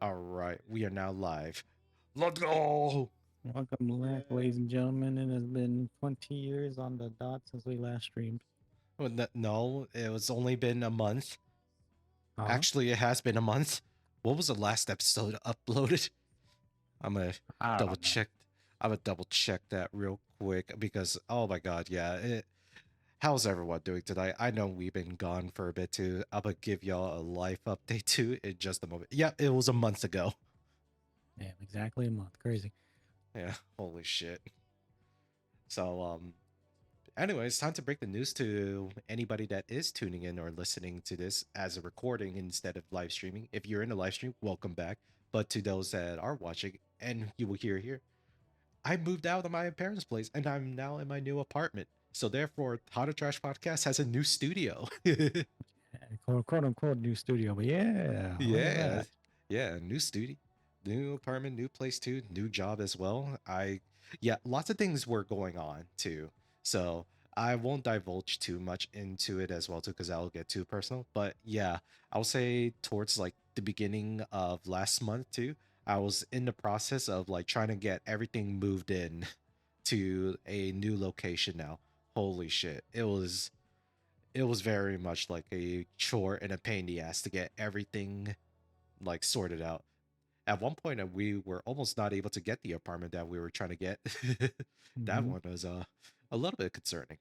All right, we are now live. Let's go. Welcome back, ladies and gentlemen. It has been 20 years on the dot since we last streamed. Well, no, it was only been a month. Huh? Actually, it has been a month. What was the last episode uploaded? I'm gonna I double don't know. check. I'm gonna double check that real quick because oh my god, yeah. How's everyone doing tonight? I know we've been gone for a bit too. I'm gonna give y'all a life update too in just a moment. Yeah, it was a month ago. Yeah, exactly a month. Crazy. Yeah, holy shit. So anyway, it's time to break the news to anybody that is tuning in or listening to this as a recording instead of live streaming. If you're in the live stream, welcome back. But to those that are watching, and you will hear here, I moved out of my parents' place and I'm now in my new apartment. So therefore, How to Trash Podcast has a new studio. Yeah, quote unquote new studio, but yeah, look at Yeah, that. yeah, new studio, new apartment, new place too, new job as well. Yeah, lots of things were going on too. So I won't divulge too much into it as well too, because I'll get too personal. But yeah, I'll say towards like the beginning of last month too, I was in the process of like trying to get everything moved in to a new location now. Holy shit, it was very much like a chore and a pain in the ass to get everything like sorted out. At one point, we were almost not able to get the apartment that we were trying to get. That Hmm. one was a little bit concerning,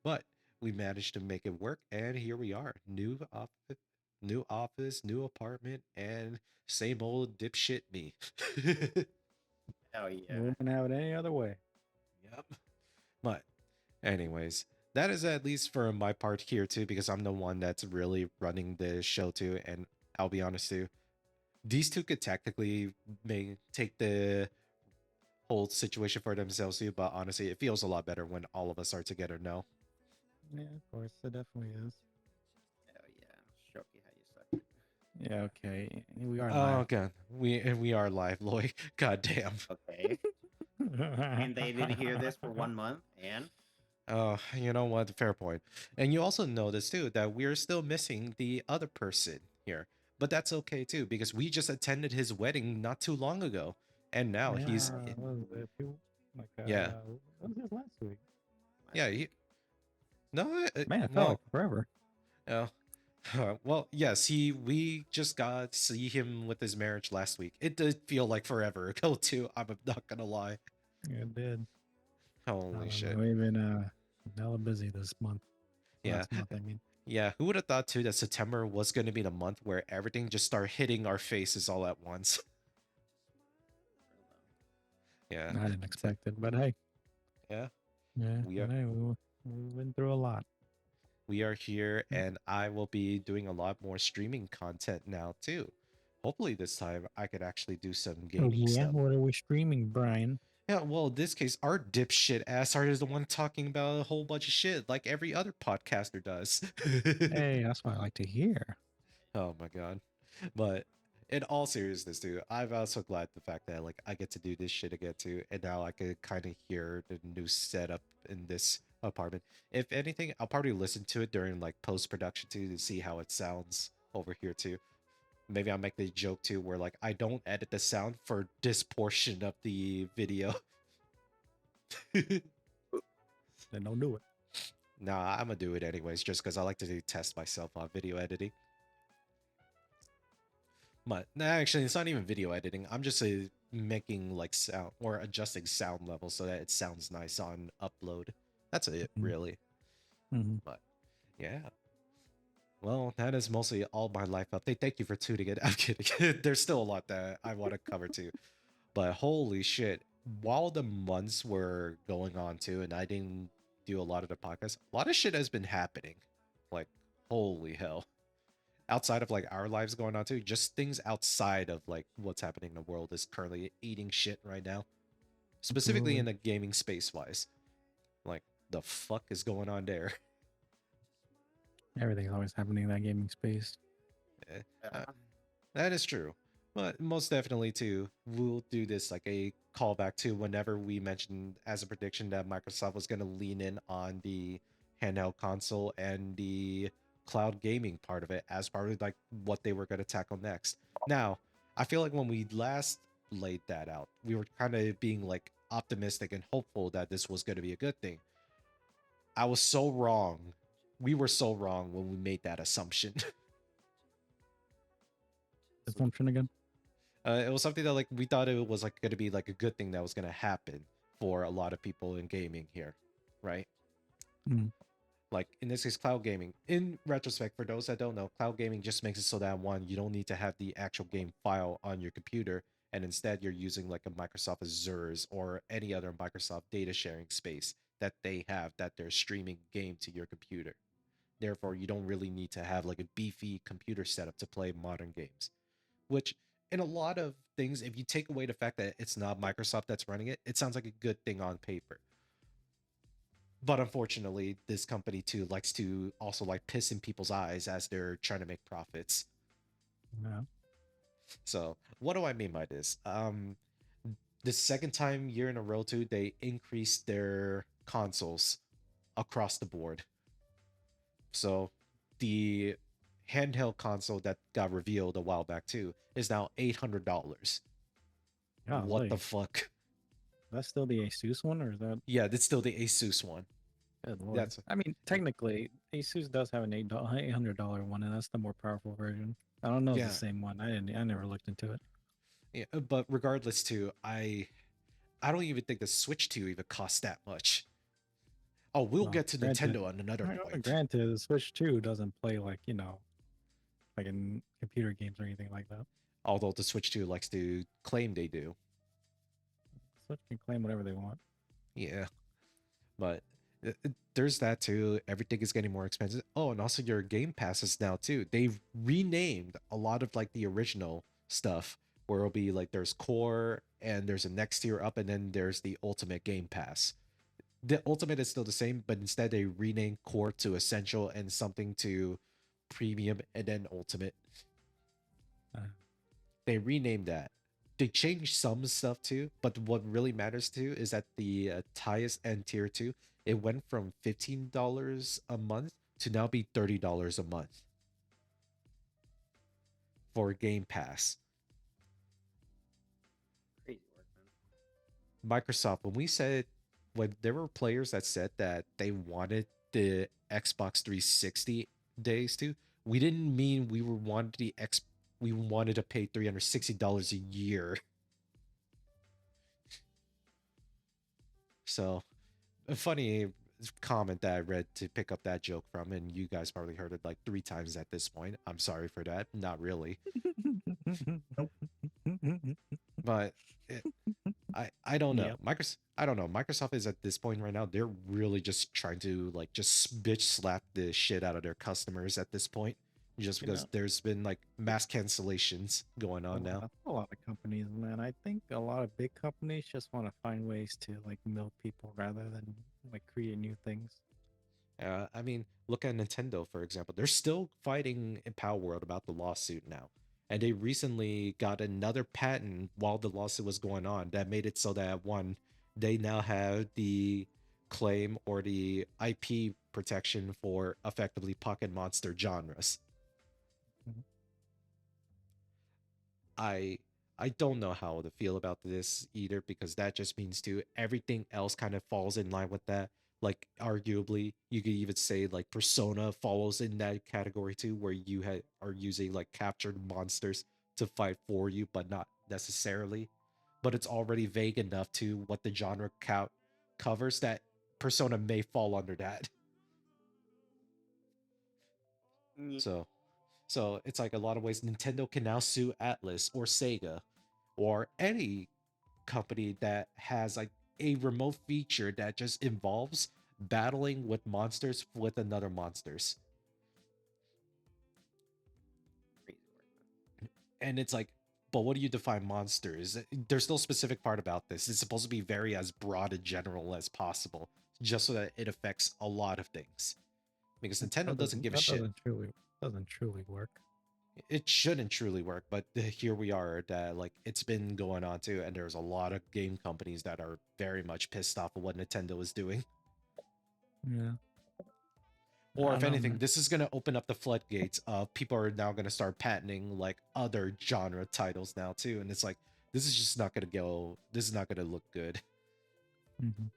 but we managed to make it work, and here we are. New office, new apartment, and same old dipshit me. Hell yeah. Wouldn't have it any other way. Yep. But anyways, that is at least for my part here too, because I'm the one that's really running the show too, and I'll be honest too. These two could technically may take the whole situation for themselves too, but honestly, it feels a lot better when all of us are together now. Yeah, of course, it definitely is. Hell yeah. Shoki, how you suck it. Yeah, okay. We are Oh live. god, we are live, Lloyd. God damn. Okay. And they didn't hear this for 1 month, and Oh, you know what? Fair point. And you also notice too that we're still missing the other person here, but that's okay too because we just attended his wedding not too long ago, and now he's Yeah, what was it? Like, yeah, what was this last week? yeah. last week. No, Man, it felt like well, forever. uh, well, yes, we just got to see him with his marriage last week. It did feel like forever ago too. I'm not gonna lie. It did. I Holy don't know. shit. We've been hella busy this month. Yeah. Last month, I mean. Yeah. Who would have thought too that September was gonna be the month where everything just started hitting our faces all at once? Yeah. I didn't T- expect it, but hey, Yeah. yeah, We are but hey, we've been through a lot. we are here and I will be doing a lot more streaming content now too. Hopefully this time I could actually do some Oh gaming yeah, stuff. what are we streaming, Brian? Yeah, well, in this case, our dipshit ass art is the one talking about a whole bunch of shit like every other podcaster does. Hey, that's what I like to hear. Oh my god. But in all seriousness, too, I'm also glad the fact that like I get to do this shit again too, and now I could kind of hear the new setup in this apartment. If anything, I'll probably listen to it during like post production too to see how it sounds over here too. Maybe I'll make the joke too where like I don't edit the sound for this portion of the video. Then don't do it. Nah, I'm gonna do it anyways, just because I like to test myself on video editing. But nah, actually, it's not even video editing. I'm just making like sound or adjusting sound levels so that it sounds nice on upload. That's it, really. Mm-hmm. But yeah, well, that is mostly all my life update. Thank you for tuning in. I'm kidding. There's still a lot that I want to cover too. But holy shit, while the months were going on too, and I didn't do a lot of the podcast, a lot of shit has been happening. Like, holy hell. Outside of like our lives going on too, just things outside of like what's happening in the world is currently eating shit right now. Specifically in Absolutely. the gaming space wise. Like, the fuck is going on there? Everything's always happening in that gaming space. Eh, uh, Uh, that is true. But most definitely too, we'll do this like a callback to whenever we mentioned as a prediction that Microsoft was going to lean in on the handheld console and the cloud gaming part of it as part of like what they were going to tackle next. Now, I feel like when we last laid that out, we were kind of being like optimistic and hopeful that this was going to be a good thing. I was so wrong. We were so wrong when we made that assumption. Assumption again. It was something that like we thought it was like going to be like a good thing that was going to happen for a lot of people in gaming here, right? Mm. Like in this case, cloud gaming. In retrospect, for those that don't know, cloud gaming just makes it so that one, you don't need to have the actual game file on your computer, and instead you're using like a Microsoft Azure's or any other Microsoft data sharing space that they have that they're streaming game to your computer. Therefore, you don't really need to have like a beefy computer setup to play modern games. Which in a lot of things, if you take away the fact that it's not Microsoft that's running it, it sounds like a good thing on paper. But unfortunately, this company too likes to also like piss in people's eyes as they're trying to make profits. Yeah. So what do I mean by this? The second time year in a row too, they increased their consoles across the board. So the handheld console that got revealed a while back too is now $800. What the Golly. fuck? That's still the Asus one, or is that? Yeah, that's still the Asus one. Good lord. That's I mean, technically, Asus does have an $800 one, and that's the more powerful version. I don't know if it's yeah, the same one. I never looked into it. yeah. But regardless, too, I don't even think the Switch 2 even costs that much. Oh, we'll Well, get to granted, Nintendo on another point. granted, the Switch 2 doesn't play like like in computer games or anything like that. Although the Switch 2 likes to claim they do. Switch can claim whatever they want. Yeah, but there's that too. Everything is getting more expensive. Oh, and also your Game Passes now too. They've renamed a lot of like the original stuff where it'll be like there's core and there's a next tier up and then there's the ultimate Game Pass. The ultimate is still the same, but instead they renamed core to essential and something to premium and then ultimate. Uh, They renamed that. They changed some stuff too, but what really matters too is that the highest end tier two, it went from $15 a month to now be $30 a month for Game Pass. Crazy work, man. Microsoft, when there were players that said that they wanted the Xbox 360 days too, we didn't mean we wanted to pay $360 a year. So a funny comment that I read to pick up that joke from, and you guys probably heard it like 3 times at this point. I'm sorry for that. Not really, but it, I don't know. Yep. I don't know. Microsoft is at this point right now. They're really just trying to like just bitch slap the shit out of their customers at this point, just You because know, there's been like mass cancellations going on now. a lot of companies, man. I think a lot of big companies just want to find ways to like milk people rather than like create new things. I mean, look at Nintendo, for example. They're still fighting in Power World about the lawsuit now. And they recently got another patent while the lawsuit was going on that made it so that one, they now have the claim or the IP protection for effectively pocket monster genres. Mhm. I I don't know how to feel about this either because that just means too everything else kind of falls in line with that. Like arguably, you could even say like Persona follows in that category too, where are using like captured monsters to fight for you, but not necessarily. But it's already vague enough to what the genre covers that Persona may fall under that. Yeah. So So it's like a lot of ways Nintendo can now sue Atlas or Sega or any company that has like a remote feature that just involves battling with monsters with another monsters. Crazy work, man. And it's like, but what do you define monsters? There's no specific part about this. It's supposed to be very as broad and general as possible, just so that it affects a lot of things. Because Nintendo doesn't give a That shit. doesn't truly work. It shouldn't truly work, but here we are that like it's been going on too, and there's a lot of game companies that are very much pissed off of what Nintendo is doing. Yeah. Or I if don't know, anything, man. this is going to open up the floodgates of people are now going to start patenting like other genre titles now too, and it's like this is just not going to go. This is not going to look good. Mhm.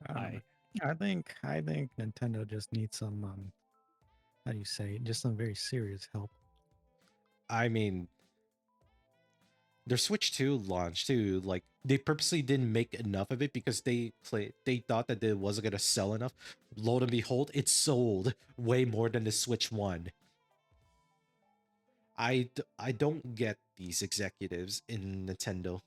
I don't know. I I think Nintendo just needs some how do you say it? Just some very serious help. I mean, their Switch 2 launch too, like they purposely didn't make enough of it because they thought that it wasn't gonna sell enough. Lo and behold, it sold way more than the Switch 1. I don't get these executives in Nintendo.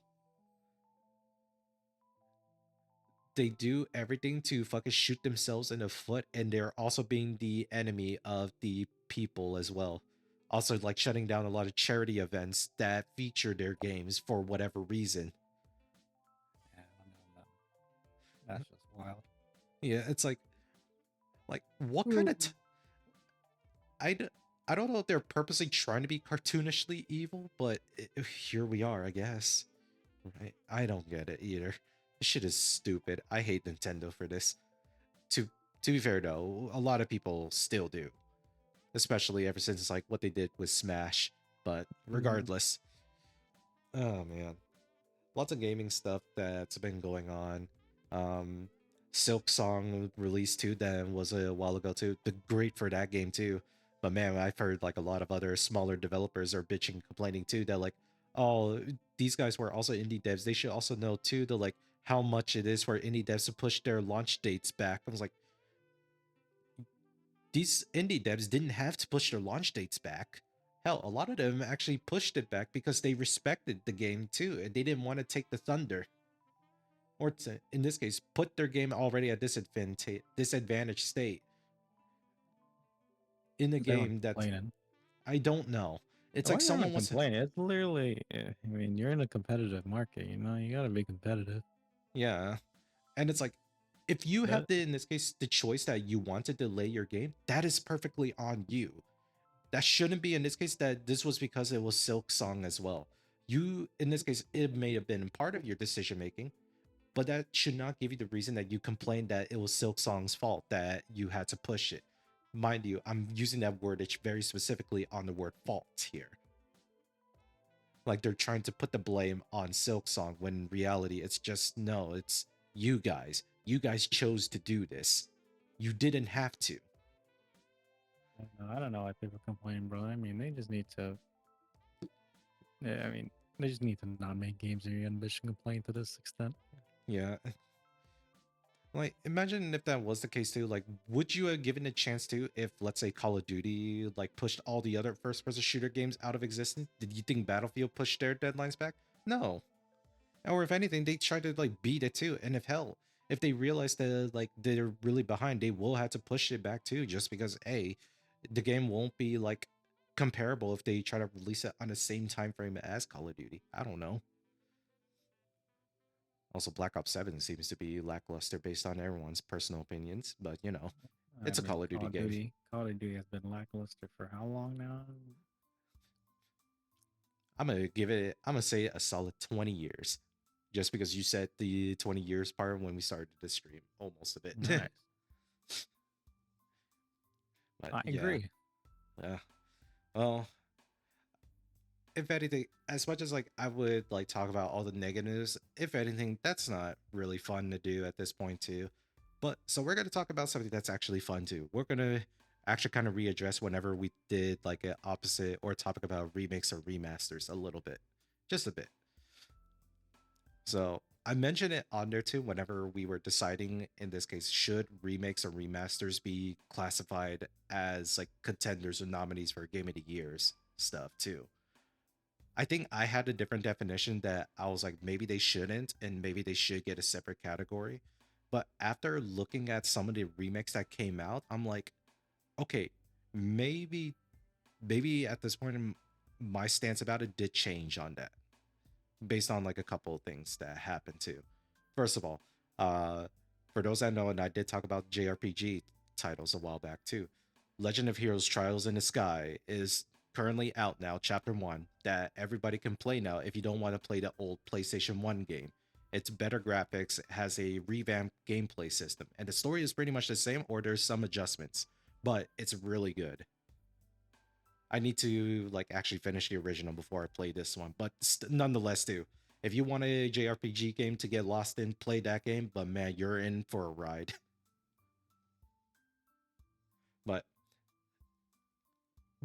They do everything to fucking shoot themselves in the foot, and they're also being the enemy of the people as well. Also, like shutting down a lot of charity events that feature their games for whatever reason. Yeah, I don't know, man. That's just wild. Yeah, it's like what kind of Well, I d- I don't know if they're purposely trying to be cartoonishly evil, but here we are, I guess. Right? I don't get it either. This shit is stupid. I hate Nintendo for this. To to be fair though, a lot of people still do, especially ever since like what they did with Smash. But mhm. regardless, oh man, lots of gaming stuff that's been going on. Um, Silk Song released too, that was a while ago too. The great for that game too. But man, I've heard like a lot of other smaller developers are bitching, complaining too. That like, oh, these guys were also indie devs. They should also know too the like how much it is for indie devs to push their launch dates back. I was like, these indie devs didn't have to push their launch dates back. Hell, a lot of them actually pushed it back because they respected the game too, and they didn't want to take the thunder, or to, in this case, put their game already at disadvantaged state in a They're not game that complaining. I don't know. It's Why like are they not someone wants to, complaining? It's literally, I mean, you're in a competitive market, you know, you gotta be competitive. yeah, and it's like if you have That, the in this case the choice that you want to delay your game, that is perfectly on you. That shouldn't be in this case that this was because it was Silk Song as well. You in this case it may have been part of your decision making, but that should not give you the reason that you complained that it was Silk Song's fault that you had to push it. Mind you, I'm using that wordage very specifically on the word fault here. Like they're trying to put the blame on Silk Song when in reality it's just no, it's you guys. You guys chose to do this. You didn't have to. I don't know why people complain, bro. I mean, they just need to, yeah, I mean, they just need to not make games that you're gonna bitch and complain to this extent. Yeah. Like, imagine if that was the case too. Like, would you have given a chance to if, let's say, Call of Duty like pushed all the other first-person shooter games out of existence? Did you think Battlefield pushed their deadlines back? No. Or if anything, they tried to like beat it too. And if hell, if they realize that like they're really behind, they will have to push it back too, just because the game won't be like comparable if they try to release it on the same time frame as Call of Duty. I don't know. Also, Black Ops 7 seems to be lackluster based on everyone's personal opinions, but you know, I it's a mean, Call of Duty game. Call of Duty has been lackluster for how long now? I'm gonna say a solid 20 years. Just because you said the 20 years part when we started the stream, almost a bit. Nice. But I yeah, agree. yeah. Well, if anything, as much as like I would like talk about all the negatives, if anything, that's not really fun to do at this point too. But so we're gonna talk about something that's actually fun too. We're gonna actually kind of readdress whenever we did like an opposite or topic about remakes or remasters a little bit, just a bit. So I mentioned it on there too whenever we were deciding in this case should remakes or remasters be classified as like contenders or nominees for Game of the Year's stuff too. I think I had a different definition that I was like, maybe they shouldn't, and maybe they should get a separate category. But after looking at some of the remakes that came out, I'm like, okay, maybe, maybe at this point, my stance about it did change on that based on like a couple of things that happened too. First of all, uh, for those that know, and I did talk about JRPG titles a while back too. Legend of Heroes Trials in the Sky is currently out now, chapter 1, that everybody can play now if you don't want to play the old PlayStation 1 game. It's better graphics, it has a revamped gameplay system, and the story is pretty much the same, or there's some adjustments, but it's really good. I need to like actually finish the original before I play this one, but nonetheless, too, if you want a JRPG game to get lost in, play that game. But man, you're in for a ride. But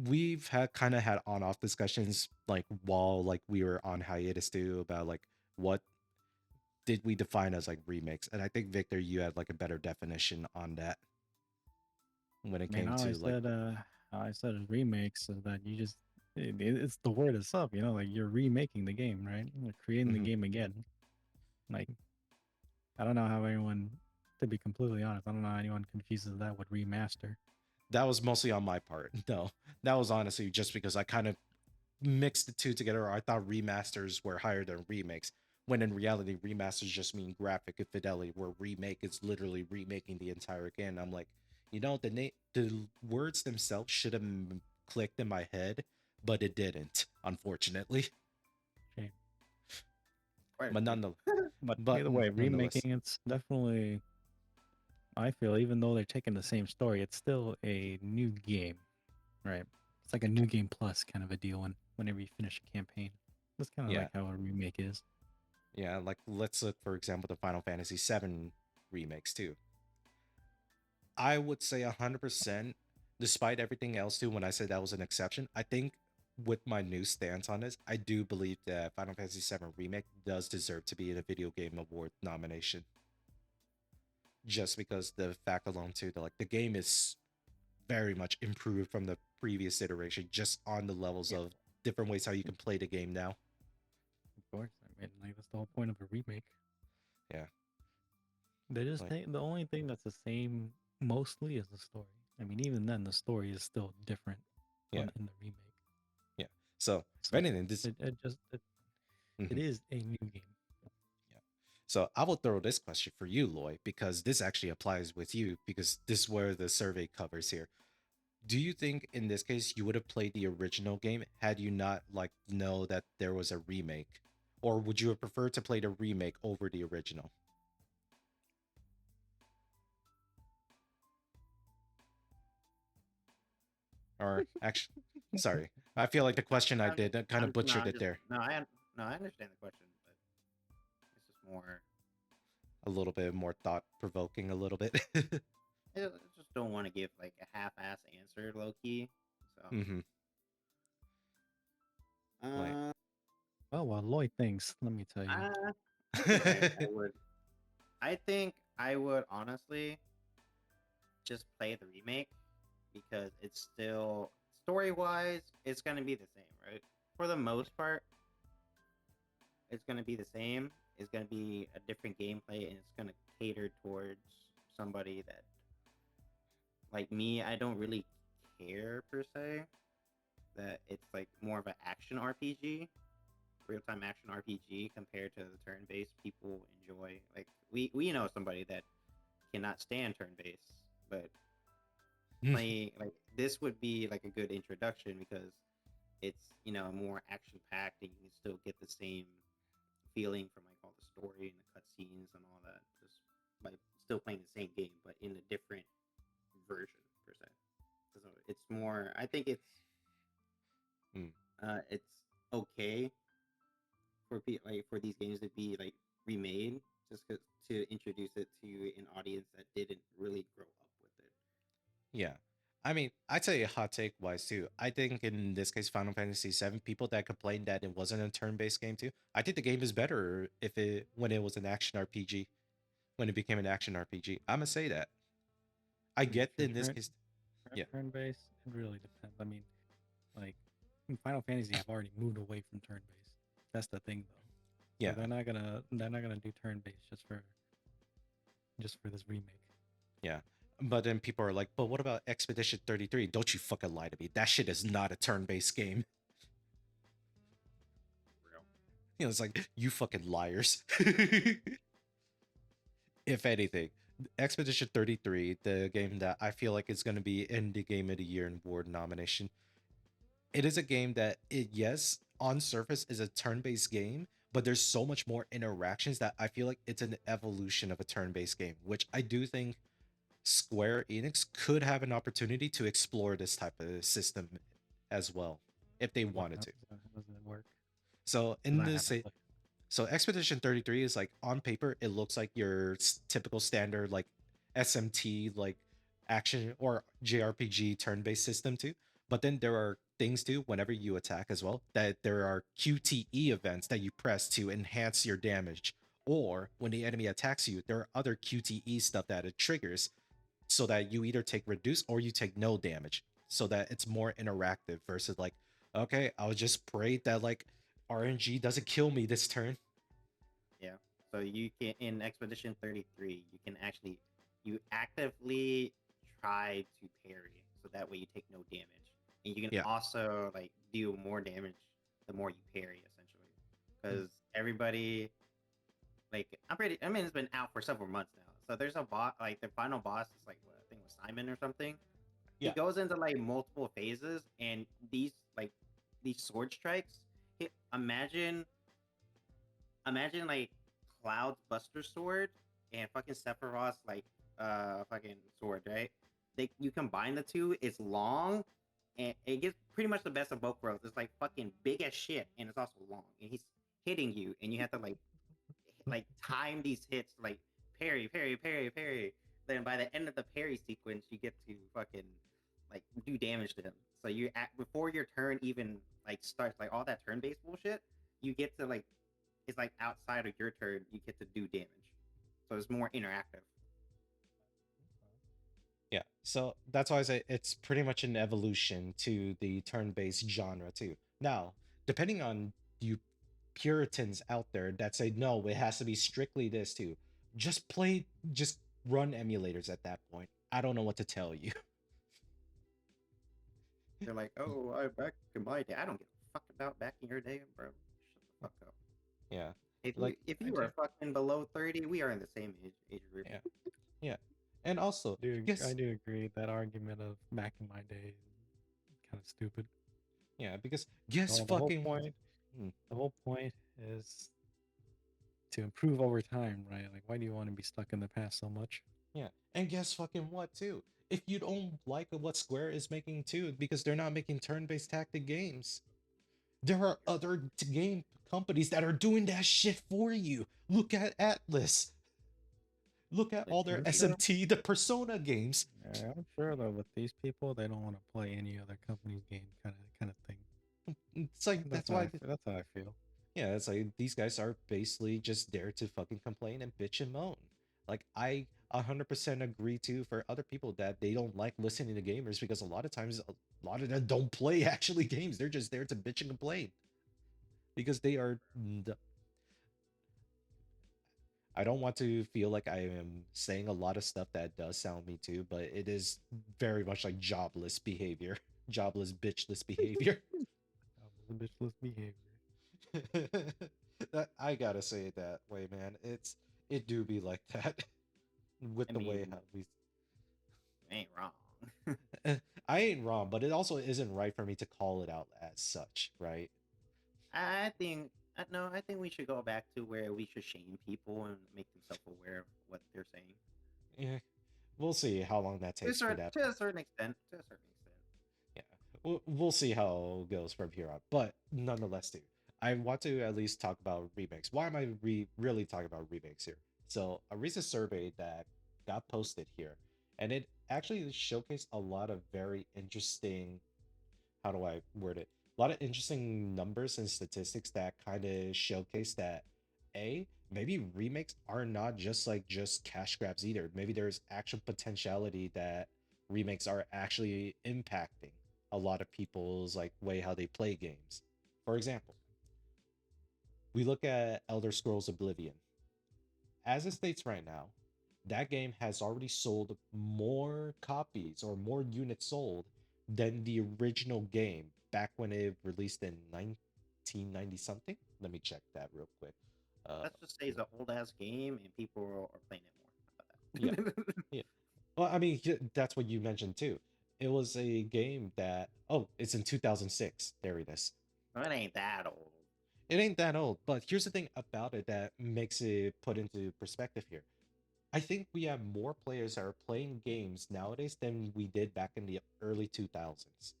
we've had kind of had on-off discussions like while like we were on hiatus too about like what did we define as like remakes, and I think Victor, you had like a better definition on that when it I mean, came to like. how I said remakes is that you just it's the word itself, you know, like you're remaking the game, right? You're creating the Mhm. game again. Like I don't know how anyone, to be completely honest, I don't know how anyone confuses that with remaster. That was mostly on my part. No, that was honestly just because I kind of mixed the two together. Or I thought remasters were higher than remakes, when in reality, remasters just mean graphic fidelity, where remake is literally remaking the entire game. I'm like, the words themselves should have clicked in my head, but it didn't, unfortunately. Shame. Quite a But shame. nonetheless, But but either way, nonetheless, remaking it's definitely, I feel, even though they're taking the same story, it's still a new game, right? It's like a new game plus kind of a deal whenever you finish a campaign. That's kind of yeah, like how a remake is. yeah. Like let's look for example the Final Fantasy VII remakes too. I would say 100%, despite everything else too. When I said that was an exception, I think with my new stance on this, I do believe that Final Fantasy VII Remake does deserve to be in a Video Game Award nomination. Just because the fact alone too, that like the game is very much improved from the previous iteration, just on the levels Yeah. of different ways how you can play the game now. Of course, I mean, like that's the whole point of a remake. Yeah, They just like think the only thing that's the same mostly is the story. I mean, even then, the story is still different yeah, in the remake. yeah. So if So anything, this. it Mhm. is a new game. Yeah. So I will throw this question for you, Loy, because this actually applies with you because this is where the survey covers here. Do you think in this case you would have played the original game had you not like know that there was a remake? Or would you have preferred to play the remake over the original? Or actually, sorry. I feel like the question I I'm just, did kind of no, butchered I'm it just, there. no, no, I understand the question, but it's just more. A little bit more thought provoking, a little bit. I just don't want to give like a half-ass answer, low key. So, Mm-hmm. Like, uh, Oh well, Lloyd thinks. Let me tell you. I think I would. I think I would honestly just play the remake because it's still story-wise, it's gonna be the same, right? For the most part, it's gonna be the same. It's gonna be a different gameplay, and it's gonna cater towards somebody that, like me, I don't really care per se. That it's like more of an action RPG, real-time action RPG compared to the turn-based people enjoy. Like we know somebody that cannot stand turn-based, but playing like this would be like a good introduction because it's more action-packed and you can still get the same feeling from like all the story and the cutscenes and all that, just by still playing the same game but in a different version per se. So it's more. I think Mm. it's okay for like for these games to be like remade just to introduce it to an audience that didn't really grow up with it. Yeah. I mean, I'd say hot take wise too. I think in this case, Final Fantasy VII, people that complained that it wasn't a turn-based game too, I think the game is better if it when it was an action RPG, when it became an action RPG. I'm gonna say that. I get For in this case, yeah, turn based, it really depends. I mean, like in Final Fantasy, have already moved away from turn based. That's the thing, though. So yeah, they're not gonna do turn based just for this remake. yeah. But then people are like, but what about Expedition 33? Don't you fucking lie to me. That shit is not a turn-based game. Real. It's like, you fucking liars. If anything, Expedition 33, the game that I feel like is going to be in the Game of the Year and award nomination, it is a game that, yes, on surface is a turn based game, but there's so much more interactions that I feel like it's an evolution of a turn-based game, which I do think Square Enix could have an opportunity to explore this type of system as well if they What? wanted to. How does it work? So 'Cause in I this, haven't played. so Expedition 33 is like on paper, it looks like your typical standard like SMT like action or JRPG turn-based system too. But then there are things too whenever you attack as well that there are QTE events that you press to enhance your damage. Or when the enemy attacks you, there are other QTE stuff that it triggers so that you either take reduce or you take no damage so that it's more interactive versus like okay, I'll just pray that like RNG doesn't kill me this turn. Yeah. So you can in Expedition 33, you can actually you actively try to parry, so that way you take no damage, and you can Yeah. also like deal more damage the more you parry, essentially. Mm. Because everybody like I mean, it's been out for several months now. So there's a boss like the final boss is like what I think it was Simon or something. He Yeah. goes into like multiple phases, and these sword strikes. Imagine like Cloud's Buster Sword and fucking Sephiroth's like fucking sword, right? You combine the two, it's long and it gets pretty much the best of both worlds. It's like fucking big as shit and it's also long. And he's hitting you and you have to like time these hits like parry, parry, parry, parry. Then by the end of the parry sequence you get to fucking like do damage to him. So before your turn even like starts, like all that turn based bullshit, you get to like it's like outside of your turn, you get to do damage. So it's more interactive. Yeah. So that's why I say it's pretty much an evolution to the turn-based genre too. Now, depending on you Puritans out there that say no, it has to be strictly this too. Just run emulators at that point. I don't know what to tell you. They're like, oh, I back in my day. I don't give a fuck about back in your day, bro. Shut the fuck up. Yeah. If you Like if I you do. are fucking below 30, we are in the same age group. Yeah. Yeah. And also, I yes, do agree that argument of back in my day is kind of stupid. yeah, because guess Well, the whole fucking point, Hmm. the whole point is to improve over time, right? Like, why do you want to be stuck in the past so much? Yeah. And guess fucking what too? If you don't like what Square is making too, because they're not making turn-based tactic games. There are other game companies that are doing that shit for you. Look at Atlas. Look at Like, all their I'm sure. SMT, the Persona games. I'm sure though, with these people, they don't want to play any other company's game, kind of thing. It's like That's how that's how I feel. yeah, it's like these guys are basically just there to fucking complain and bitch and moan. Like I 100% agree too for other people that they don't like listening to gamers because a lot of times a lot of them don't play actually games. They're just there to bitch and complain because they are I don't want to feel like I am saying a lot of stuff that does sound me too, but it is very much like jobless behavior, jobless bitchless behavior. That was a bitchless behavior. I gotta say it that way, man. It do be like that with I the way mean, how we. ain't wrong. I ain't wrong, but it also isn't right for me to call it out as such, right? I think no, I think we should go back to where we should shame people and make them self-aware of what they're saying. Yeah, we'll see how long that takes for that. To a certain extent. To a certain extent. Yeah, we'll see how it goes from here on. But nonetheless, too, I want to at least talk about remakes. Why am I really talking about remakes here? So a recent survey that got posted here, and it actually showcased a lot of very interesting. How do I word it? A lot of interesting numbers and statistics that kind of showcase that maybe remakes are not just cash grabs either. Maybe there's actual potentiality that remakes are actually impacting a lot of people's like way how they play games. For example, we look at Elder Scrolls Oblivion. As it states right now, that game has already sold more copies or more units sold than the original game back when it released in 1990 something. Let me check that real quick. Uh, Let's just say it's an old ass game and people are playing yeah, it more. How about that? yeah. Well, I mean, that's what you mentioned too. It was a game that, oh, it's in 2006. There it is. Well, it ain't that old. It ain't that old, but here's the thing about it that makes it put into perspective here. I think we have more players that are playing games nowadays than we did back in the early 2000s.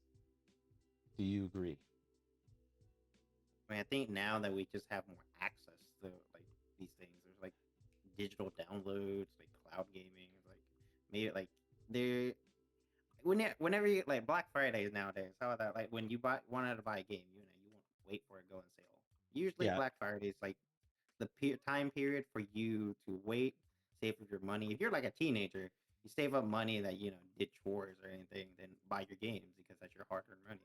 Do you agree? I mean, I think now that we just have more access to like these things, there's like digital downloads, like cloud gaming, like maybe like there whenever you like Black Fridays nowadays, how that like when you wanted to buy a game, you won't wait for it to go on sale. Usually Yeah, Black Friday is like the time period for you to wait, save up your money. If you're like a teenager, you save up money that did chores or anything, then buy your games because that's your hard-earned money.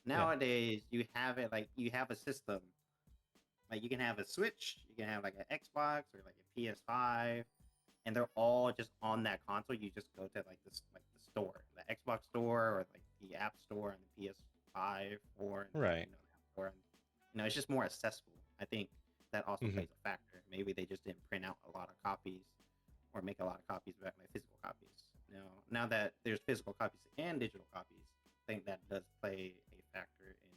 yeah, Nowadays, you have it like you have a system. Like you can have a Switch, you can have like an Xbox or like a PS5, and they're all just on that console. You just go to like this like the store, the Xbox store or like the App Store and the PS5 or right. the App Store, and it's just more accessible. I think that also Hmm. plays a factor. Maybe they just didn't print out a lot of copies or make a lot of copies back like physical copies. Now that there's physical copies and digital copies, I think that does play a factor in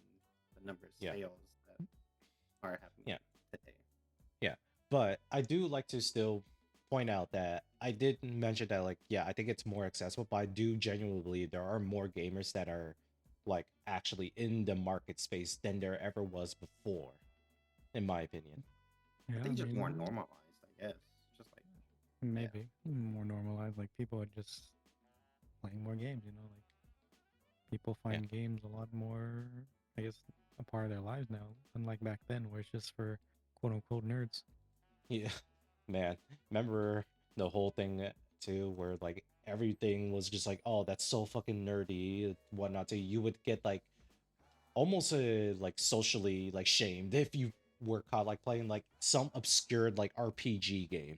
the number of Yeah, sales that are happening yeah, today. yeah. But I do like to still point out that I did mention that, like, yeah, I think it's more accessible, but I do genuinely believe there are more gamers that are like actually in the market space than there ever was before, in my opinion. I Yeah, I think it's just more mean, normalized, I guess. Just like yeah, maybe more normalized. Like people are just playing more games. Like people Yeah. find games a lot more, I guess, a part of their lives now, unlike back then, where it's just for quote unquote nerds. Yeah, man. Remember the whole thing too, where like everything was just like, oh, that's so fucking nerdy, whatnot. Too. You would get like almost like socially like shamed if you were caught like playing like some obscure like RPG game,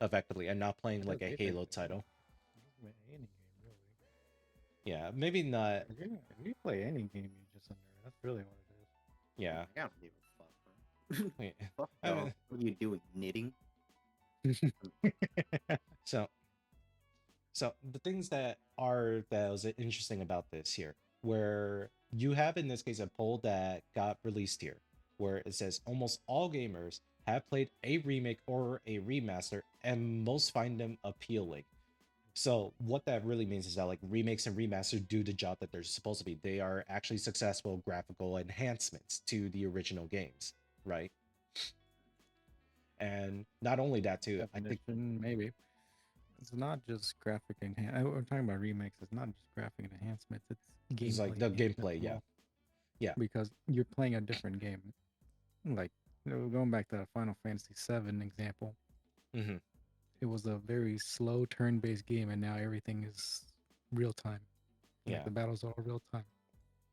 effectively, and not playing like a Anything, Halo really. title. Any game, really. Yeah, maybe not. If you play any game, you're just a nerd. That's really what Yeah, I don't give a fuck, bro. yeah. Fuck I y'all. mean, What are you doing? Knitting? it is. so So the things that was interesting about this here, where you have in this case a poll that got released here, where it says almost all gamers have played a remake or a remaster, and most find them appealing. So what that really means is that like remakes and remasters do the job that they're supposed to be. They are actually successful graphical enhancements to the original games, right? And not only that too, I think Definition, maybe. It's not just graphic enhance. We're talking about remakes. It's not just graphic enhancements. It's it's like gameplay the enhancements gameplay, as yeah, well. yeah, Because you're playing a different game. Like going back to the Final Fantasy VII example, hmm, it was a very slow turn-based game, and now everything is real time. Like yeah, the battles are all real time.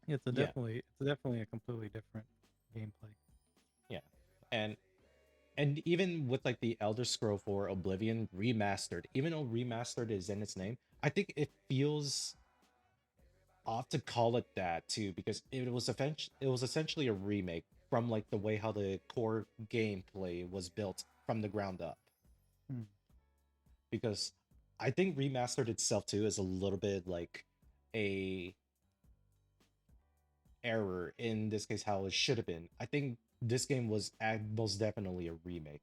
yeah, It's definitely a completely different gameplay. yeah. And even with like the Elder Scroll for Oblivion remastered, even though remastered is in its name, I think it feels off to call it that too, because it was essentially a remake from like the way how the core gameplay was built from the ground up. Hmm. Because I think remastered itself too is a little bit like a error in this case how it should have been. I think this game was most definitely a remake.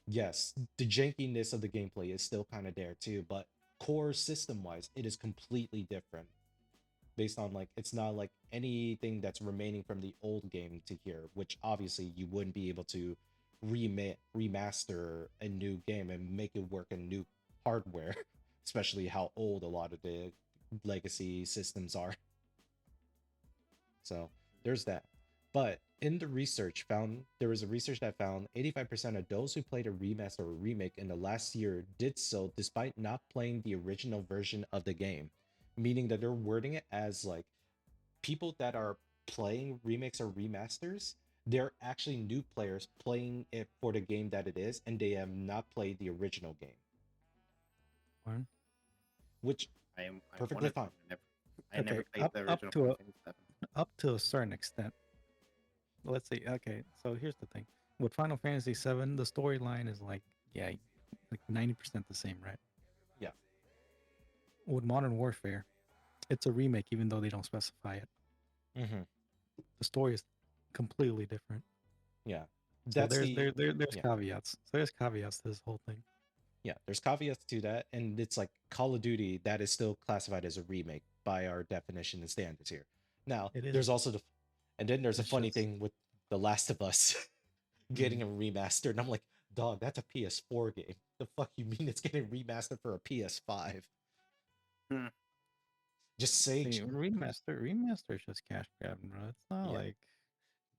Yes, the jankiness of the gameplay is still kind of there too, but core system wise, it is completely different. Based on like, it's not like anything that's remaining from the old game to here, which obviously you wouldn't be able to remaster a new game and make it work in new hardware, especially how old a lot of the legacy systems are. So there's that. But in the research found there was a research that found 85% of those who played a remaster or remake in the last year did so despite not playing the original version of the game. Meaning that they're wording it as like people that are playing remakes or remasters, they're actually new players playing it for the game that it is, and they have not played the original game. One. I Which am one perfectly of them. fine. I never Okay, played the up original to Final a Fantasy VII. up to a certain extent. Let's see. Okay, so here's the thing. With Final Fantasy VII, the storyline is like, yeah, like 90% the same, right? Yeah. With Modern Warfare, it's a remake, even though they don't specify it. Mm-hmm. The story is completely different. Yeah, So that's the there's yeah. caveats. So there's caveats to this whole thing. Yeah, there's caveats to that, and it's like Call of Duty that is still classified as a remake by our definition and standards here. Now, It there's isn't. also and then there's a It's funny just thing with The Last of Us getting mhm. a remaster, and I'm like, dog, that's a PS4 game. The fuck you mean it's getting remastered for a PS5? Hmm. Just say, See, remaster is just cash grab, bro. It's not yeah, like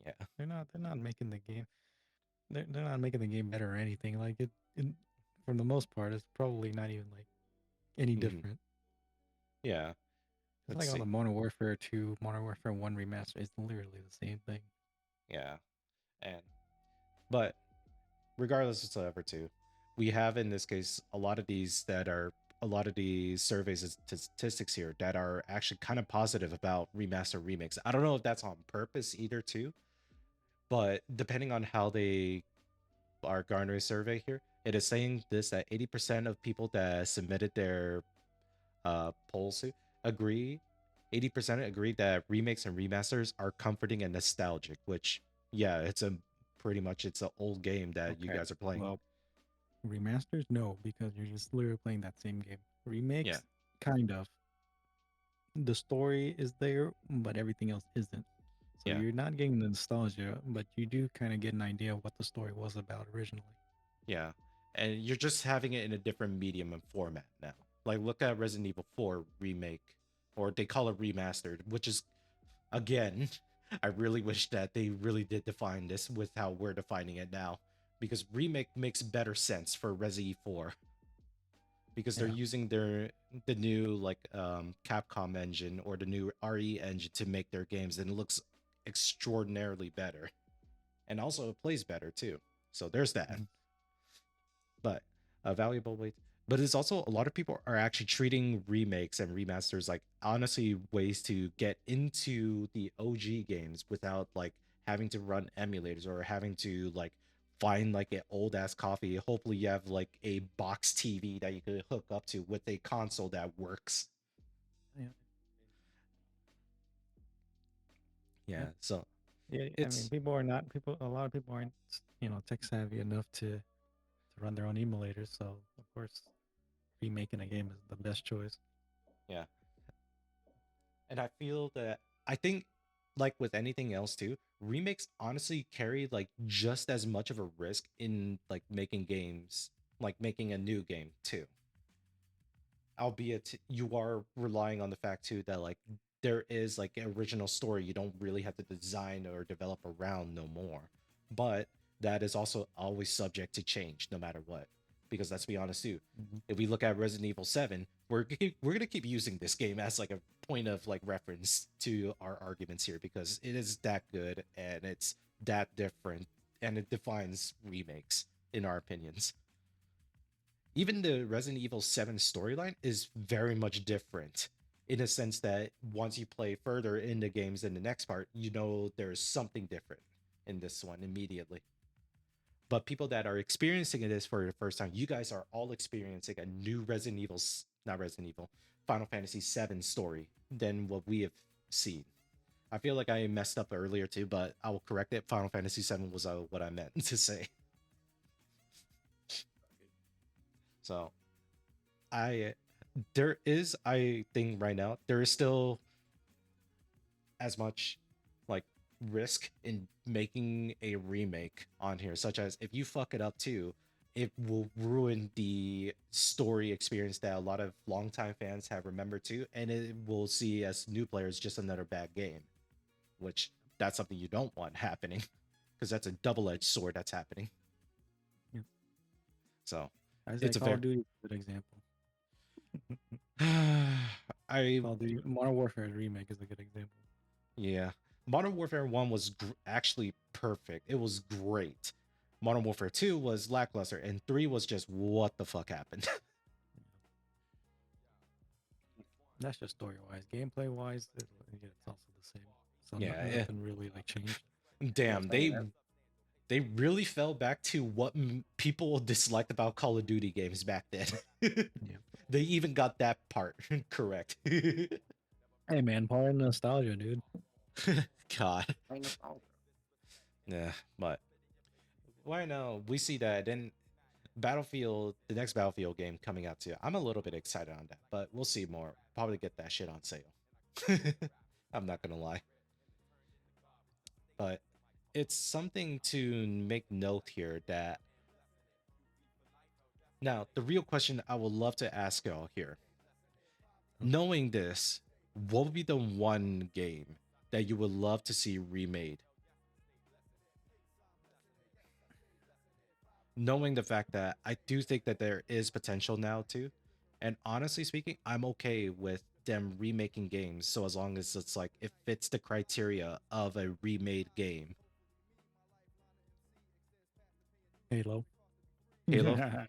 yeah, they're not making the game they're not making the game better or anything. Like it for the most part, it's probably not even like any hmm different. yeah. It's Let's like on see, the Modern Warfare 2, Modern Warfare 1 remaster. It's literally the same thing. yeah, and but regardless whatsoever too, we have in this case a lot of these surveys and statistics here that are actually kind of positive about remaster remakes. I don't know if that's on purpose either too, but depending on how they are garnering survey here, it is saying this that 80% of people that submitted their polls agree 80% agree that remakes and remasters are comforting and nostalgic, which yeah, it's a pretty much it's an old game that you Okay. guys are playing. Well, remasters, no, because you're just literally playing that same game. Yeah, Remakes, kind of. The story is there, but everything else isn't. So yeah, you're not getting the nostalgia, but you do kind of get an idea of what the story was about originally. yeah. And you're just having it in a different medium and format now. Like look at Resident Evil 4 remake, or they call it remastered, which is again, I really wish that they really did define this with how we're defining it now, because remake makes better sense for Resi 4 because they're Yeah. using the new like Capcom engine or the new RE engine to make their games, and it looks extraordinarily better, and also it plays better too. So there's that. Mhm. But a valuable way. But it's also a lot of people are actually treating remakes and remasters like honestly ways to get into the OG games without like having to run emulators or having to like find like an old ass coffee. Hopefully you have like a box TV that you could hook up to with a console that works. Yeah. Yeah. Yeah. So Yeah. I mean, it's a lot of people aren't, tech savvy enough to run their own emulators. So, of course, remaking a game is the best choice. yeah. And I feel that I think like with anything else too, remakes honestly carry like just as much of a risk in like making games, like making a new game too. Albeit you are relying on the fact too that like there is like an original story you don't really have to design or develop around no more. But that is also always subject to change no matter what. Because let's be honest too, Mhm. if we look at Resident Evil 7, we're gonna keep using this game as like a point of like reference to our arguments here because it is that good and it's that different and it defines remakes in our opinions. Even the Resident Evil 7 storyline is very much different in a sense that once you play further in the games in the next part, you know there's something different in this one immediately. But people that are experiencing this for the first time, you guys are all experiencing a new not Resident Evil, Final Fantasy 7 story than what we have seen. I feel like I messed up earlier too, but I will correct it. Final Fantasy 7 was what I meant to say. So I there is I think right now there is still as much like risk in making a remake on here, such as if you fuck it up too, it will ruin the story experience that a lot of longtime fans have remembered too, and it will see as new players just another bad game, which that's something you don't want happening because that's a double-edged sword that's happening. Yeah. So I say it's a Call very of Duty is a good example. I Call of Duty Modern Warfare remake is a good example. Yeah. Modern Warfare 1 was actually perfect. It was great. Modern Warfare 2 was lackluster, and 3 was just what the fuck happened. That's just story wise. Gameplay wise, it's also the same. So Yeah. nothing really like changed. Well, Damn, saying that, they really fell back to what people disliked about Call of Duty games back then. Yeah. They even got that part correct. Hey man, part of nostalgia, dude. God. saying nostalgia. Yeah, but why no? We see that then Battlefield, the next Battlefield game coming out too. I'm a little bit excited on that, but we'll see more. Probably get that shit on sale. I'm not gonna lie, but it's something to make note here that now the real question I would love to ask y'all here, knowing this, what would be the one game that you would love to see remade? Knowing the fact that I do think that there is potential now too. And honestly speaking, I'm okay with them remaking games so as long as it's like it fits the criteria of a remade game. Halo. Halo.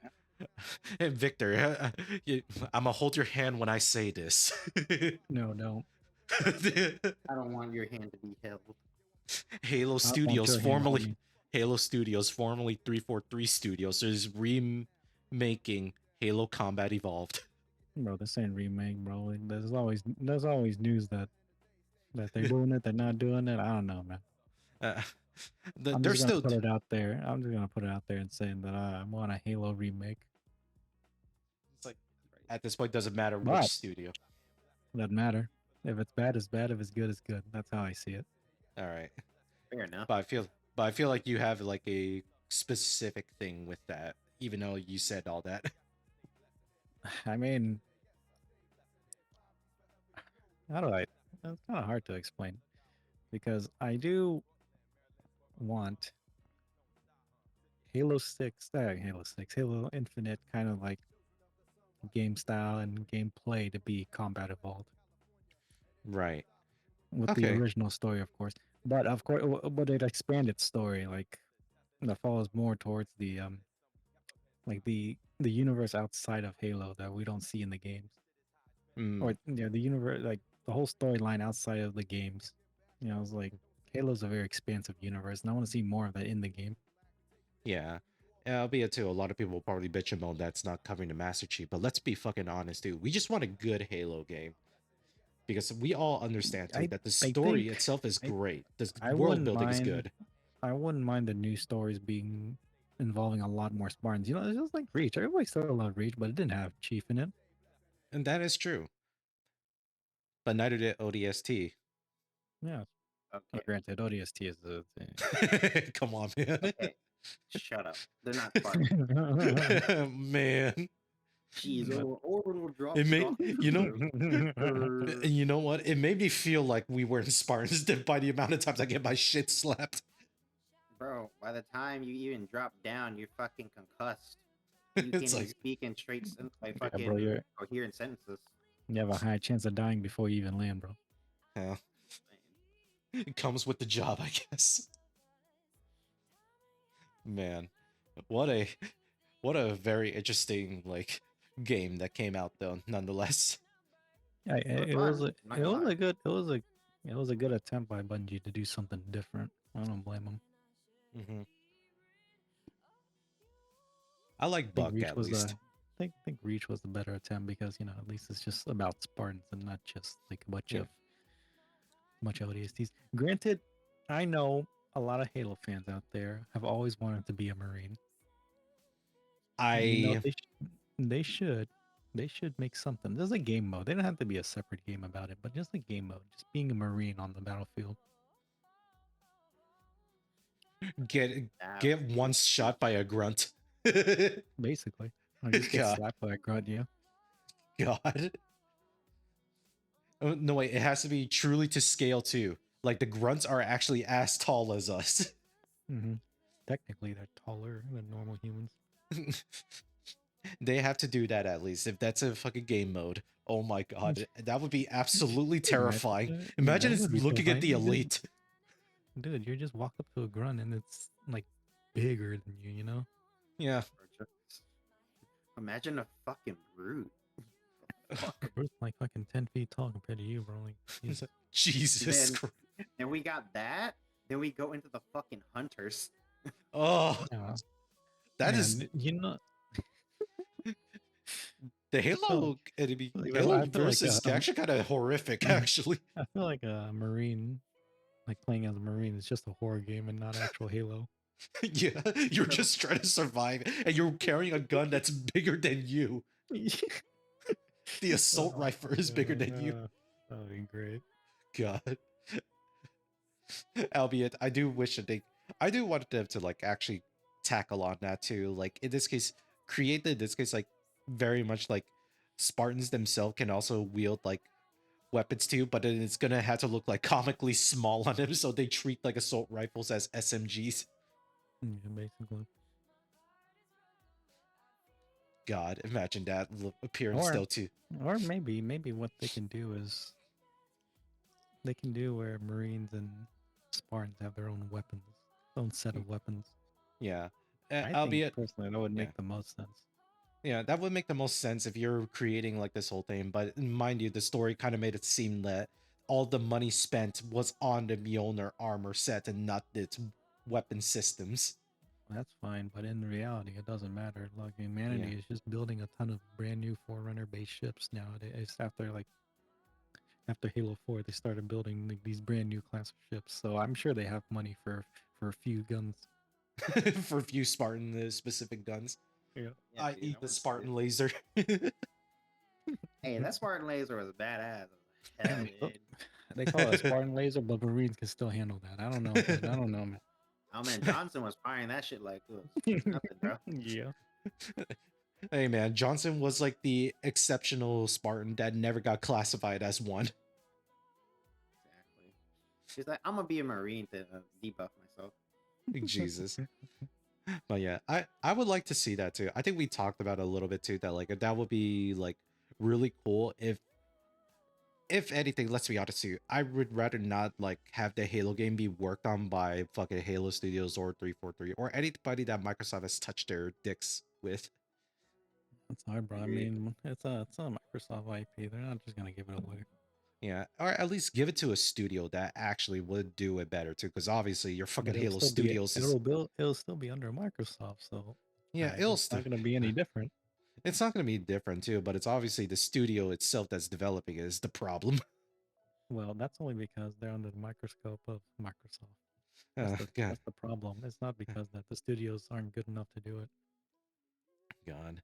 And Victor, I'm gonna hold your hand when I say this. No, don't. I don't want your hand to be held. Halo want Studios, your hand on formerly me. Halo Studios, formerly 343 Studios, is remaking Halo Combat Evolved. Bro, this ain't remake, bro. Like, there's always news that they're doing it, they're not doing it. I don't know, man. Uh, I'm they're just gonna still put it out there. I'm just gonna put it out there and saying that I want a Halo remake. it's like at this point doesn't matter which But studio. doesn't matter. If it's bad, it's bad. If it's good, it's good. That's how I see it. All right. Fair enough. But I feel like you have like a specific thing with that, even though you said all that. I mean, how do I? It's kind of hard to explain because I do want Halo 6, Halo 6, Halo Infinite kind of like game style and gameplay to be combat evolved Right. with the Okay. original story, of course. But of course, but it expanded story like that follows more towards the like the universe outside of Halo that we don't see in the games, Mm, or the universe like the whole storyline outside of the games. It's like Halo's a very expansive universe, and I want to see more of that in the game. yeah. Albeit too, a lot of people will probably bitch and moan that's not covering the Master Chief, but let's be fucking honest, dude. We just want a good Halo game. Because we all understand too I that the I story think itself is I great. The I world wouldn't building is mind good. I wouldn't mind the new stories being involving a lot more Spartans. It's just like Reach. Everybody still loved Reach, but it didn't have Chief in it. And that is true. But neither did ODST. Yeah. Okay. Granted, ODST is the Come on, man. Okay. Shut up. They're not Spartans. Man. Jeez, But- orbital drop. It made shock. and you know what? It made me feel like we weren't Spartans by the amount of times I get my shit slapped. Bro, by the time you even drop down, you're fucking concussed. You can't It's even like, speak in straight like Yeah, fucking bro, coherent sentences. you have a high chance of dying before you even land, bro. yeah, it comes with the job, I guess. Man, what a very interesting like game that came out though, nonetheless. Yeah, it was fun, a not it gonna was lie. a good it was a good attempt by Bungie to do something different. I don't blame them. Mm-hmm. I like I think Buck Reach at was least. I think Reach was the better attempt because at least it's just about Spartans and not just like a bunch Yeah. of ODSTs. Granted, I know a lot of Halo fans out there have always wanted to be a Marine. I They should make something. There's a game mode. They don't have to be a separate game about it, but just a game mode, just being a Marine on the battlefield. get That one shot by a grunt. Basically, or just get God. slapped by a grunt. Yeah. God. Oh, no, wait, it has to be truly to scale too. Like the grunts are actually as tall as us. Technically, they're taller than normal humans. They have to do that at least. If that's a fucking game mode. Oh my god. That would be absolutely terrifying. Imagine that it's would be looking at the terrifying. elite. Dude, you just walk up to a grunt and it's like bigger than you, you know? Yeah. Imagine a fucking brute. Brute's like fucking 10 feet tall compared to you, bro. Like, he's- Jesus Then- Christ. And we got that. Then we go into the fucking hunters. Oh, yeah. that Man, is the Halo So, enemy. like, Halo I feel like, versus actually kind of horrific, actually. I feel like a Marine, like playing as a Marine, is just a horror game and not actual Halo. Yeah, you're just trying to survive, and you're carrying a gun that's bigger than you. The assault Oh, rifle is bigger than you. that would be great. God. Albeit, I do wish that I do want them to like actually tackle on that too. Like in this case, in this case like very much like Spartans themselves can also wield like weapons too, but then it's gonna have to look like comically small on them, so they treat like assault rifles as SMGs. Yeah, basically. God, imagine that appearance Or still too. or maybe what they can do is they can do where Marines and Spartans have their own weapons, own set of weapons. Yeah. I think Albeit, personally that would yeah. make the most sense. Yeah, that would make the most sense if you're creating like this whole thing. But mind you, the story kind of made it seem that all the money spent was on the Mjolnir armor set and not its weapon systems. That's fine, but in reality, it doesn't matter. Like humanity Yeah. is just building a ton of brand new Forerunner based ships nowadays. After Halo 4, they started building like these brand new class of ships. So I'm sure they have money for a few guns. For a few Spartan specific guns, Yeah. Yeah, I dude, eat I the wanna see Spartan it. laser. Hey, that Spartan laser was badass. Hell, Oh, dude. they call it a Spartan laser, but Marines can still handle that. I don't know, man. I don't know, man. Oh man, Johnson was firing that shit like it was nothing, bro. Yeah. Hey man, Johnson was like the exceptional Spartan that never got classified as one. Exactly. He's like, I'm gonna be a Marine to debuff myself. Jesus. But yeah, I would like to see that too. I think we talked about it a little bit too, that like that would be like really cool if anything, let's be honest too, I would rather not like have the Halo game be worked on by fucking Halo Studios or 343 or anybody that Microsoft has touched their dicks with. That's hard, bro. I Agreed. mean, it's a Microsoft IP. They're not just gonna give it away. Yeah, or at least give it to a studio that actually would do it better too, because obviously your fucking But Halo Studios is it'll still be under Microsoft, so yeah, it'll it's still not gonna be any different. it's not going to be different too, but it's obviously the studio itself that's developing it is the problem. Well, that's only because they're under the microscope of Microsoft. God, That's the problem. It's not because that the studios aren't good enough to do it. God.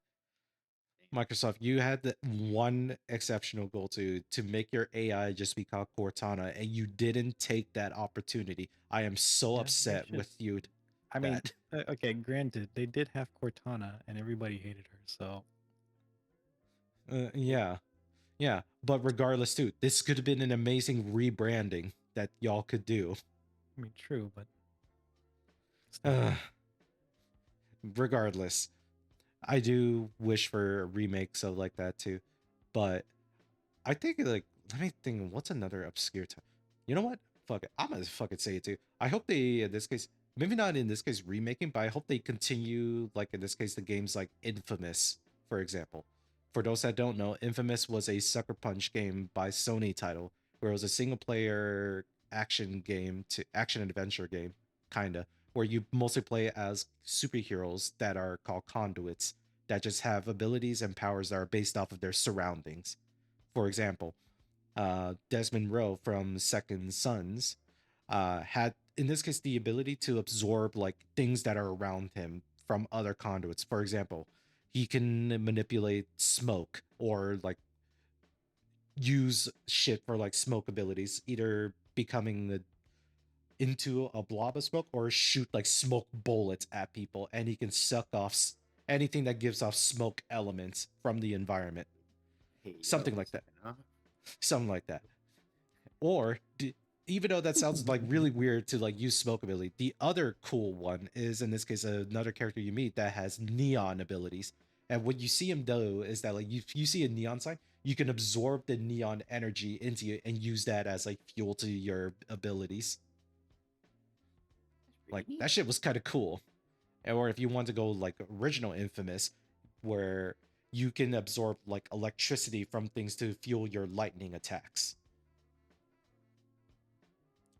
Microsoft, you had the one exceptional goal to make your AI just be called Cortana, and you didn't take that opportunity. I am so Yeah, they upset should. with you. I mean, That okay, granted, they did have Cortana, and everybody hated her. So yeah, yeah. But regardless, too, this could have been an amazing rebranding that y'all could do. I mean, true, but still. Uh, regardless, I do wish for remakes of like that too. But I think like let me think. What's another obscure time? You know what? Fuck it. I'm gonna fucking say it too. I hope they in this case, maybe not in this case remaking, but I hope they continue like in this case the games like Infamous, for example. For those that don't know, Infamous was a Sucker Punch game by Sony title, where it was a single player action adventure game, kinda, where you mostly play as superheroes that are called conduits that just have abilities and powers that are based off of their surroundings. For example, Desmond Rowe from Second Sons had, in this case, the ability to absorb like things that are around him from other conduits. For example, he can manipulate smoke or like use shit for like smoke abilities, either becoming into a blob of smoke or shoot like smoke bullets at people, and he can suck off anything that gives off smoke elements from the environment. Hey, Something yo, like that. huh? Something like that. Or even though that sounds like really weird to like use smoke ability, the other cool one is in this case another character you meet that has neon abilities. And what you see him do is that like you see a neon sign, you can absorb the neon energy into you and use that as like fuel to your abilities. That's Like pretty neat. that shit was kind of cool. Or if you want to go like original Infamous, where you can absorb like electricity from things to fuel your lightning attacks.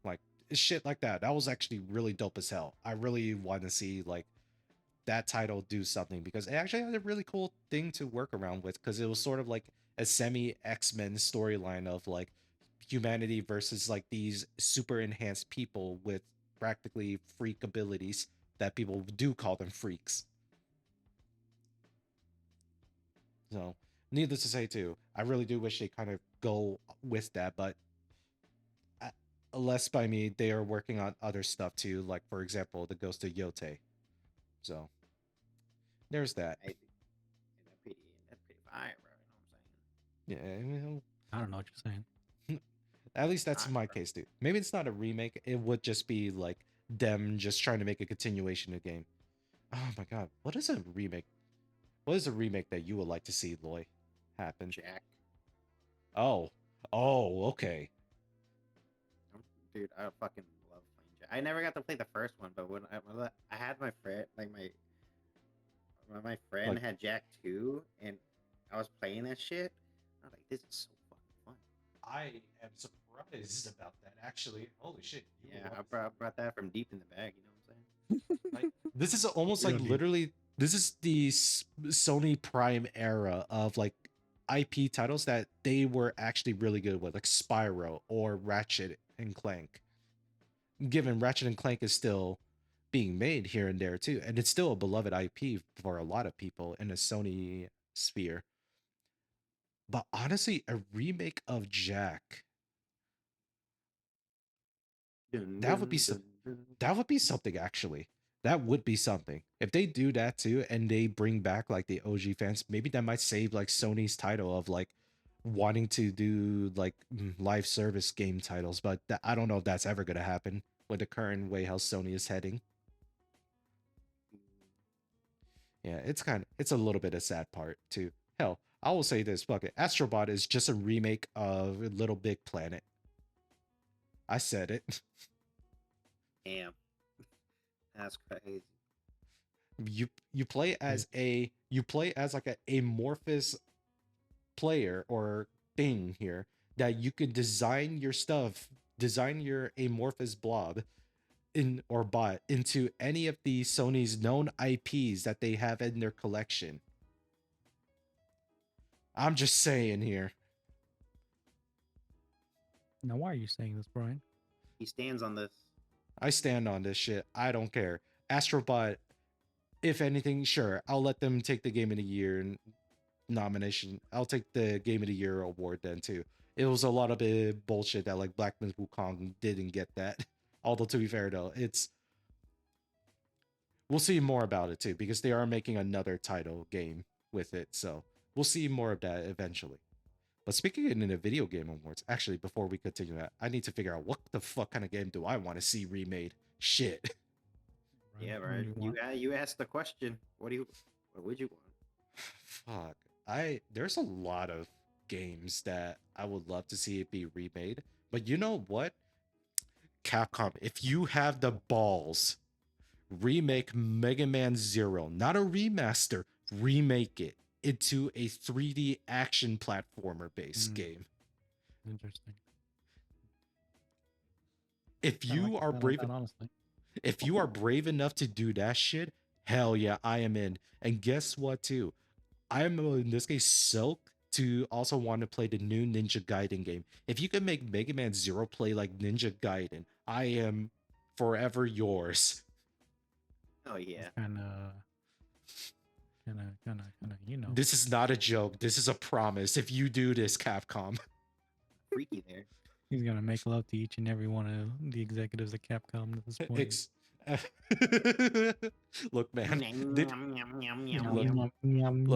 Like shit like that. That was actually really dope as hell. I really want to see like that title do something because it actually had a really cool thing to work around with because it was sort of like a semi X-Men storyline of like humanity versus like these super enhanced people with practically freak abilities that people do call them freaks. So, needless to say, too, I really do wish they kind of go with that, but uh, less by me, they are working on other stuff too, like for example, the Ghost of Yote. So there's that. I think that's pretty fire, bro. Yeah, I don't know what you're saying. at least that's Alright, my bro. case too. Maybe it's not a remake; it would just be like them just trying to make a continuation of the game. Oh my god, what is a remake? What is a remake that you would like to see, Loy, happen? Jack. Oh, oh, okay. Dude, I fucking love playing Jack. I never got to play the first one, but when I had my friend, like my friend Like, had Jack 2, and I was playing that shit. I was like, this is so fucking fun. I am surprised about that. Actually, holy shit! Yeah, I brought that from deep in the bag. You know what I'm saying? Like this is almost like Real deep. literally this is the Sony Prime era of like IP titles that they were actually really good with, like Spyro or Ratchet and Clank. Given Ratchet and Clank is still being made here and there too, and it's still a beloved IP for a lot of people in a Sony sphere. But honestly, a remake of Jack, Dun, that would be dun, dun, dun. that would be something actually. That would be something. If they do that too and they bring back like the OG fans, maybe that might save like Sony's title of like wanting to do like live service game titles, but I don't know if that's ever going to happen with the current way how Sony is heading. Yeah, it's a little bit of sad part too. Hell, I will say this, fuck it. Astrobot is just a remake of Little Big Planet. I said it. Damn, that's crazy. You play as like a amorphous player or thing here that you could design your stuff, design your amorphous blob in or bot into any of the Sony's known IPs that they have in their collection. I'm just saying here. Now, why are you saying this, Brian? He stands on this. I stand on this shit. I don't care. Astrobot, if anything, sure, I'll let them take the game of the year nomination. I'll take the game of the year award then too. It was a lot of bullshit that like Black Myth Wukong didn't get that. Although to be fair though, we'll see more about it too because they are making another title game with it. So we'll see more of that eventually. But speaking in the video game awards, actually, before we continue that, I need to figure out what the fuck kind of game do I want to see remade. Shit. Yeah, What right. do you want? You asked the question. What would you want? Fuck. There's a lot of games that I would love to see it be remade. But you know what? Capcom, if you have the balls, remake Mega Man Zero, not a remaster, remake it into a 3D action platformer based Mm. game. Interesting. If Kinda you like are that on brave that, honestly. if you are brave enough to do that shit, hell yeah, I am in. And guess what too? I am in this case Silk to also want to play the new Ninja Gaiden game. If you can make Mega Man Zero play like Ninja Gaiden, I am forever yours. Oh yeah. Kind of, you know. This is not a joke. This is a promise. If you do this, Capcom. Freaky there. He's gonna make love to each and every one of the executives at Capcom at this point. Ex- Look, man. Look,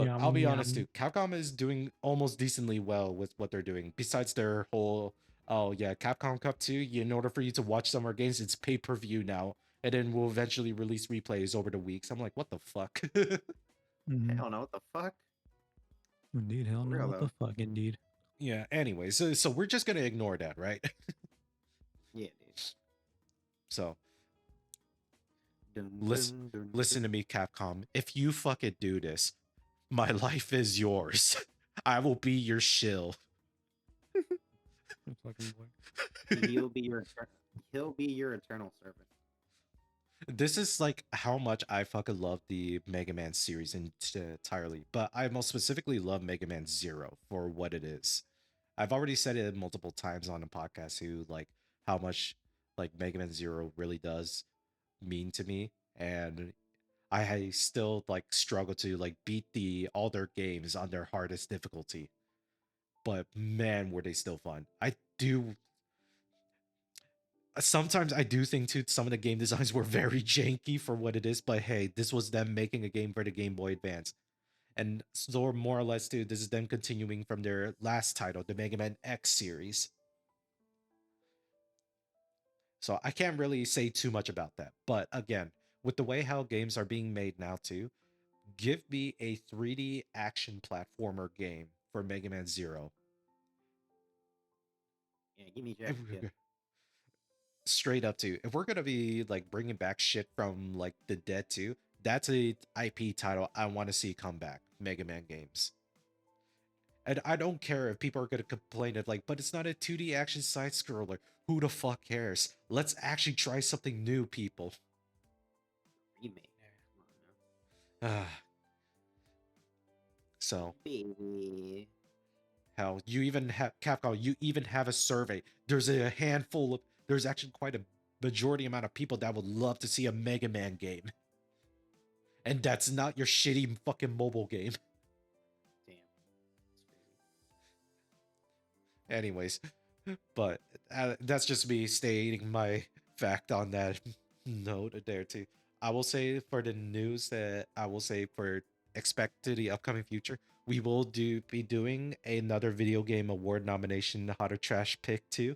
I'll be honest too. Capcom is doing almost decently well with what they're doing. Besides their whole, oh yeah, Capcom Cup 2, in order for you to watch some of our games, it's pay-per-view now. And then we'll eventually release replays over the weeks. I'm like, what the fuck? Mhm. Hell no, what the fuck? Indeed, hell For no, real, what the fuck, indeed. Yeah, anyway, so we're just gonna ignore that, right? Yeah, dude. So Dun, listen dun, dun, listen to me, Capcom. If you fucking do this, my life is yours. I will be your shill. Fucking boy. dun. He'll be your eternal servant. This is like how much I fucking love the Mega Man series entirely, but I most specifically love Mega Man Zero for what it is. I've already said it multiple times on the podcast who like how much like Mega Man Zero really does mean to me. and I still like struggle to like beat the all their games on their hardest difficulty. But man, were they still fun. I do sometimes I do think too some of the game designs were very janky for what it is, but hey, this was them making a game for the Game Boy Advance. And so more or less too, this is them continuing from their last title, the Mega Man X series. So I can't really say too much about that. But again, with the way how games are being made now too, give me a 3D action platformer game for Mega Man Zero. Yeah, give me If Jack again. Straight up to if we're gonna be like bringing back shit from like the dead too, that's a IP title I want to see come back. Mega Man games. And I don't care if people are gonna complain of like, but it's not a 2D action side scroller. Who the fuck cares? Let's actually try something new, people. Remake. Yeah. Come on Ah, so now. Baby. hell, you even have Capcom. You even have a survey. There's a handful of. There's actually quite a majority amount of people that would love to see a Mega Man game, and that's not your shitty fucking mobile game. Damn. That's crazy. Anyways, but that's just me stating my fact on that note there too. I will say for the news that I will say for expect to the upcoming future, we will be doing another video game award nomination, Hot or Trash pick too.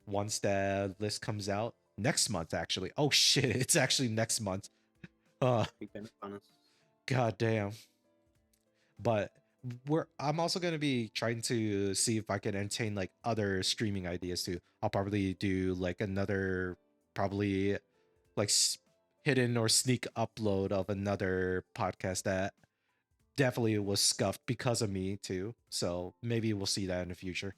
Once that list comes out next month, actually. Oh shit, it's actually next month. Big fan of honest. God damn. But I'm also gonna be trying to see if I can entertain like other streaming ideas too. I'll probably do like another probably like hidden or sneak upload of another podcast that definitely was scuffed because of me too. So maybe we'll see that in the future.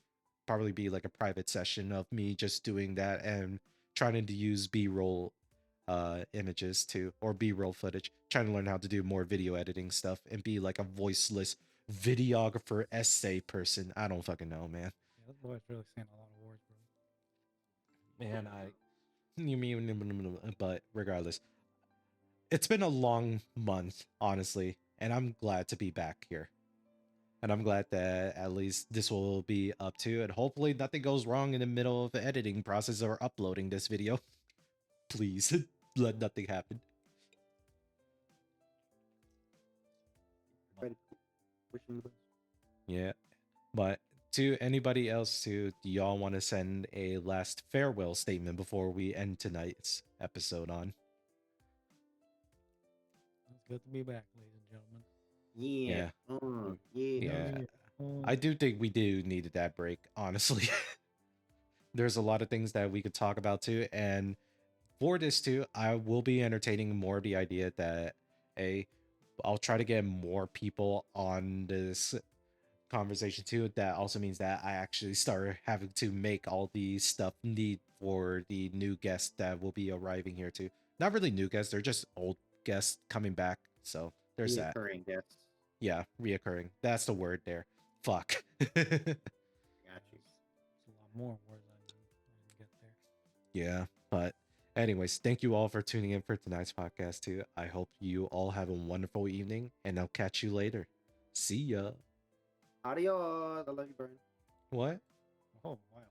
Probably be like a private session of me just doing that and trying to use B-roll images too, or B-roll footage, trying to learn how to do more video editing stuff and be like a voiceless videographer essay person. I don't fucking know, man. Yeah, that boy's really saying a lot of words, bro. Man, you mean, but regardless, it's been a long month, honestly, and I'm glad to be back here. And I'm glad that at least this will be up to, and hopefully nothing goes wrong in the middle of the editing process or uploading this video. Please, let nothing happen. Ready. Wish him the best. Yeah. But to anybody else, do y'all want to send a last farewell statement before we end tonight's episode on? It's good to be back, ladies and gentlemen. Yeah. Yeah. Yeah. I do think we do needed that break, honestly. There's a lot of things that we could talk about too. And for this too, I will be entertaining more of the idea that a I'll try to get more people on this conversation too. That also means that I actually start having to make all the stuff need for the new guests that will be arriving here too. Not really new guests, they're just old guests coming back. So there's that. Reoccurring guests. Yeah, reoccurring. That's the word there. Fuck. Got you. It's a lot more words I didn't get there. Yeah, but anyways, thank you all for tuning in for tonight's podcast too. I hope you all have a wonderful evening, and I'll catch you later. See ya. Adios. I love you, Brian. What? Oh, wow.